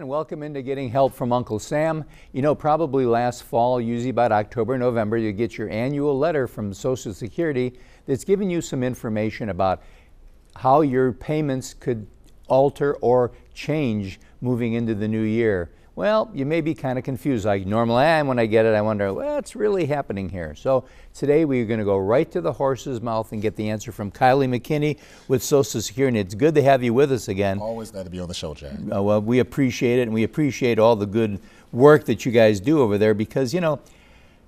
again, welcome into Getting Help from Uncle Sam. You know, probably last fall, usually about October, November, you get your annual letter from Social Security that's giving you some information about how your payments could alter or change moving into the new year. Well, you may be kind of confused. Like normally I am when I get it. I wonder, what's really happening here? So today we're going to go right to the horse's mouth and get the answer from Kylle McKinney with Social Security. It's good to have you with us again. Always glad to be on the show, Jack. Well, we appreciate it, and we appreciate all the good work that you guys do over there because, you know,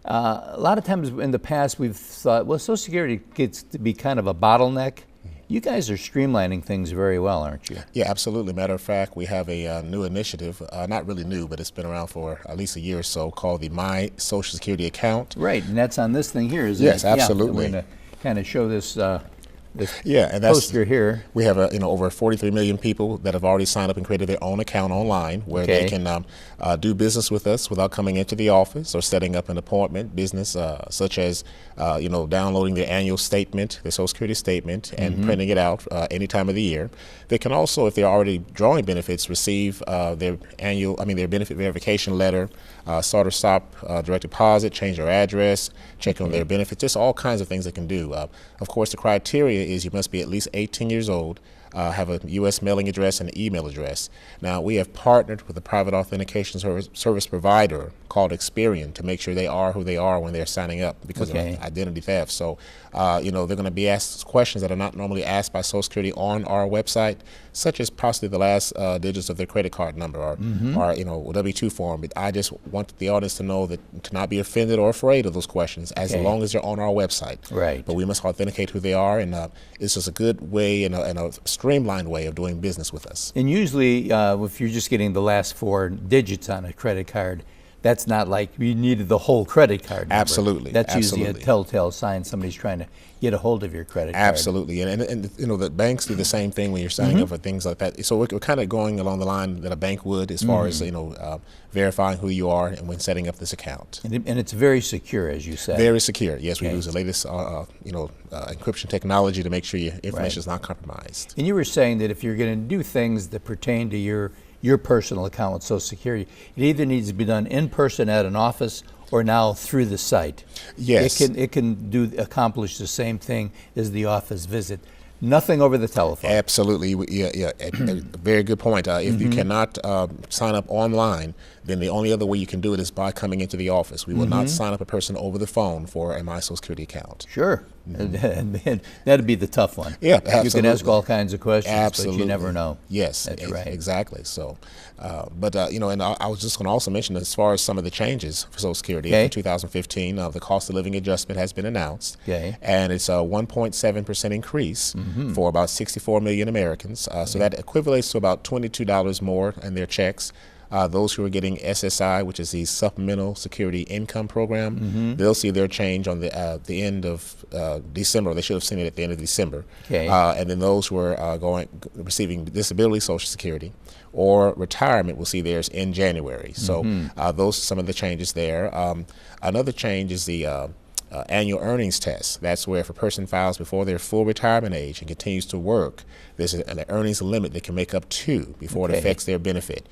a lot of times in the past we've thought, well, Social Security gets to be kind of a bottleneck. You guys are streamlining things very well, aren't you? Yeah, absolutely. Matter of fact, we have a new initiative, not really new, but it's been around for at least a year or so, called the My Social Security Account. Right, and that's on this thing here, isn't it? Yes, absolutely. Yeah, we're going to kind of show this and that's, poster here. We have over 43 million people that have already signed up and created their own account online where they can do business with us without coming into the office or setting up an appointment business, such as downloading their annual statement, their Social Security statement, and printing it out any time of the year. They can also, if they're already drawing benefits, receive their benefit verification letter, start or stop direct deposit, change their address, check on their benefits, just all kinds of things they can do. Of course, the criteria is you must be at least 18 years old, have a U.S. mailing address and an email address. Now, we have partnered with a private authentication service provider called Experian to make sure they are who they are when they're signing up because of identity theft. So, they're going to be asked questions that are not normally asked by Social Security on our website, such as possibly the last digits of their credit card number or W-2 form. But I just want the audience to know that to not be offended or afraid of those questions as long as they're on our website. Right. But we must authenticate who they are, and it's just a good way and a streamlined way of doing business with us. And usually, if you're just getting the last four digits on a credit card, that's not like you needed the whole credit card number. Absolutely. That's usually a telltale sign somebody's trying to get a hold of your credit card. Absolutely. And the banks do the same thing when you're signing up for things like that. So we're kind of going along the line that a bank would as far as, verifying who you are and when setting up this account. And it's very secure, as you said. Very secure. Yes, we use the latest, encryption technology to make sure your information is not compromised. And you were saying that if you're going to do things that pertain to your personal account with Social Security, it either needs to be done in person at an office or now through the site. Yes. It can accomplish the same thing as the office visit. Nothing over the telephone. Absolutely. Yeah. A very good point. If you cannot sign up online, then the only other way you can do it is by coming into the office. We will not sign up a person over the phone for a My Social Security account. Sure. And that'd be the tough one. Yeah, absolutely. You can ask all kinds of questions, but you never know. Yes, that's right. Exactly. So, and I was just going to also mention as far as some of the changes for Social Security in 2015, the cost of living adjustment has been announced, and it's a 1.7% increase for about 64 million Americans. So that equivalates to about $22 more in their checks. Those who are getting SSI, which is the Supplemental Security Income Program, they'll see their change on the end of December. They should have seen it at the end of December. And then those who are receiving disability Social Security or retirement will see theirs in January. So those are some of the changes there. Another change is the annual earnings test. That's where if a person files before their full retirement age and continues to work, there's an earnings limit they can make up to before it affects their benefit.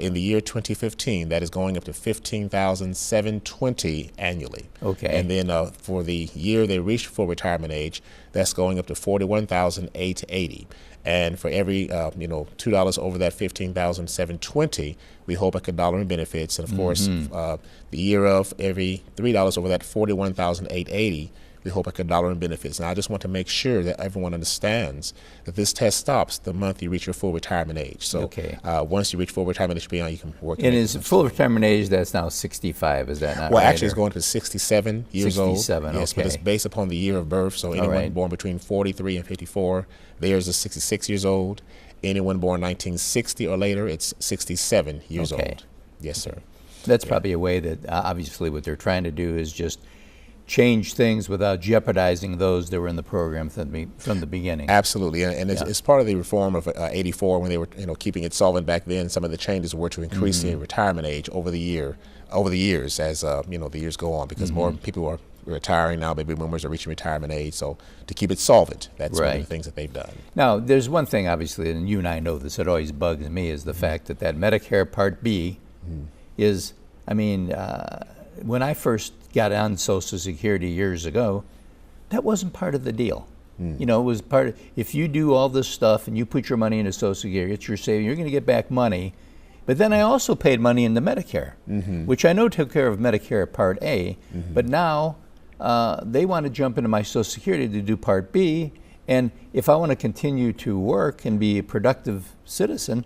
In the year 2015, that is going up to $15,720 annually. And then for the year they reach full retirement age, that's going up to $41,880. And for every $2 over that $15,720, we hope like $1 in benefits. And of course, the year of every $3 over that $41,880, we hope like $1 in benefits. And I just want to make sure that everyone understands that this test stops the month you reach your full retirement age. So once you reach full retirement age, you can work. And is full retirement age, that's now 65, is that not right? Well, actually it's going to 67 years old. 67, yes, but it's based upon the year of birth. So anyone born between 43 and 54, theirs is 66 years old. Anyone born 1960 or later, it's 67 years old. Yes, sir. That's probably a way that obviously what they're trying to do is just change things without jeopardizing those that were in the program from the begining. Absolutely, and it's part of the reform of '84 when they were keeping it solvent back then. Some of the changes were to increase the retirement age over the years as the years go on, because more people are retiring now, baby boomers are reaching retirement age. So to keep it solvent, that's one of the things that they've done. Now, there's one thing, obviously, and you and I know this, it always bugs me, is the fact that Medicare Part B is, I mean, when I first got on Social Security years ago, that wasn't part of the deal. You know, it was part of, if you do all this stuff and you put your money into Social Security, it's your saving, you're going to get back money. But then I also paid money into Medicare, which I know took care of Medicare Part A, but now they want to jump into my Social Security to do Part B, and if I want to continue to work and be a productive citizen,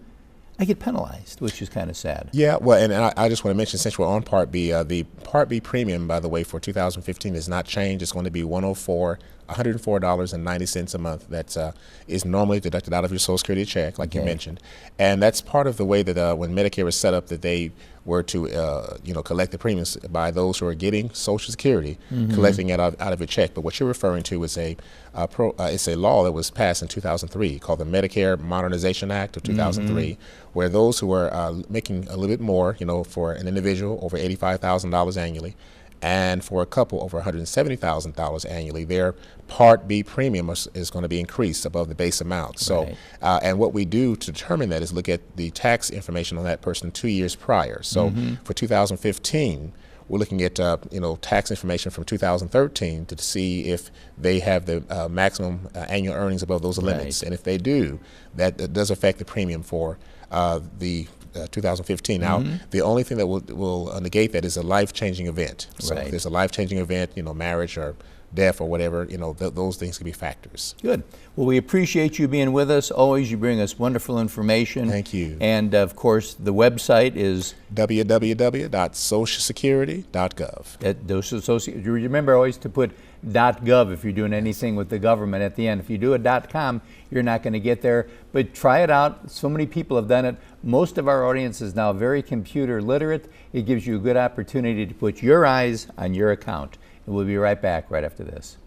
I get penalized, which is kind of sad. Yeah, well, and I just want to mention, since we're on Part B, the Part B premium, by the way, for 2015 is not changed. It's going to be $104.90 a month. That is normally deducted out of your Social Security check, like you mentioned, and that's part of the way that when Medicare was set up, that they were to collect the premiums by those who are getting Social Security, collecting it out of your check. But what you're referring to is it's a law that was passed in 2003 called the Medicare Modernization Act of 2003, where those who are making a little bit more, for an individual over $85,000 annually, and for a couple over $170,000 annually, their Part B premium is going to be increased above the base amount. So, and what we do to determine that is look at the tax information on that person 2 years prior. So for 2015, we're looking at tax information from 2013 to see if they have the maximum annual earnings above those limits, and if they do, that does affect the premium for the 2015. Now, the only thing that will negate that is a life-changing event. So if there's a life-changing event, marriage or death or whatever, those things can be factors. Good. Well, we appreciate you being with us. Always, you bring us wonderful information. Thank you. And of course, the website is www.socialsecurity.gov. Remember always to put .gov if you're doing anything with the government at the end. If you do a .com, you're not going to get there. But try it out. So many people have done it. Most of our audience is now very computer literate. It gives you a good opportunity to put your eyes on your account. And we'll be right back right after this.